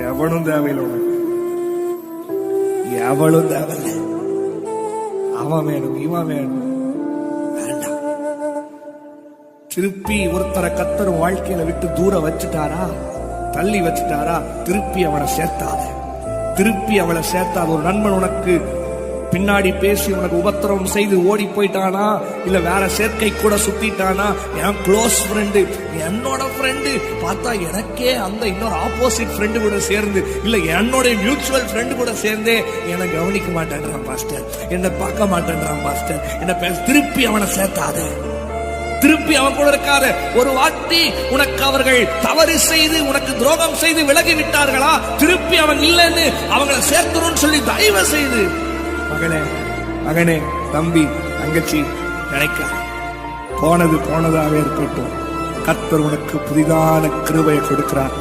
எவனும் தேவையில்லை உனக்கு, எவளும் தேவையில்லை. அவன் வேணும், இவன் வேணும், வேண்டாம். திருப்பி ஒருத்தரை கர்த்தர் வாழ்க்கையில விட்டு தூரம் வச்சுட்டாரா, தள்ளி வச்சுட்டாரா, திருப்பி அவனை சேர்த்தாத, திருப்பி அவளை சேர்த்தாத. ஒரு நண்பன் உனக்கு பின்னாடி பேசி உனக்கு உபத்திரவம் செய்து ஓடி போயிட்டானா, இல்ல வேற சேர்க்கை கூட சுத்திட்டானா, என் க்ளோஸ் ஃப்ரெண்டு, என்னோட ஃப்ரெண்டு பார்த்தா எனக்கே அந்த இன்னொரு ஆப்போசிட் ஃப்ரெண்டு கூட சேர்ந்து, இல்ல என்னோட மியூச்சுவல் ஃப்ரெண்டு கூட சேர்ந்தே என்னை கவனிக்க மாட்டேன்றான் பாஸ்டர், என்னை பார்க்க மாட்டேன்றான் பாஸ்டர், என்ன திருப்பி அவனை சேர்த்தாத, திருப்பி அவன் கூட இருக்காத. ஒரு வாட்டி உனக்கு அவர்கள் தவறு செய்து உனக்கு துரோகம் செய்து விலகி விட்டார்களா, திருப்பி அவன் இல்லைன்னு அவங்களை சேர்க்கணும்னு சொல்லி தயவு செய்து மகனே, மகனே, தம்பி, தங்கச்சி நினைக்காத. போனது போனதாக இருக்கட்டும். கர்த்தர் உனக்கு புதிதான கிருபையை கொடுக்கிறார்.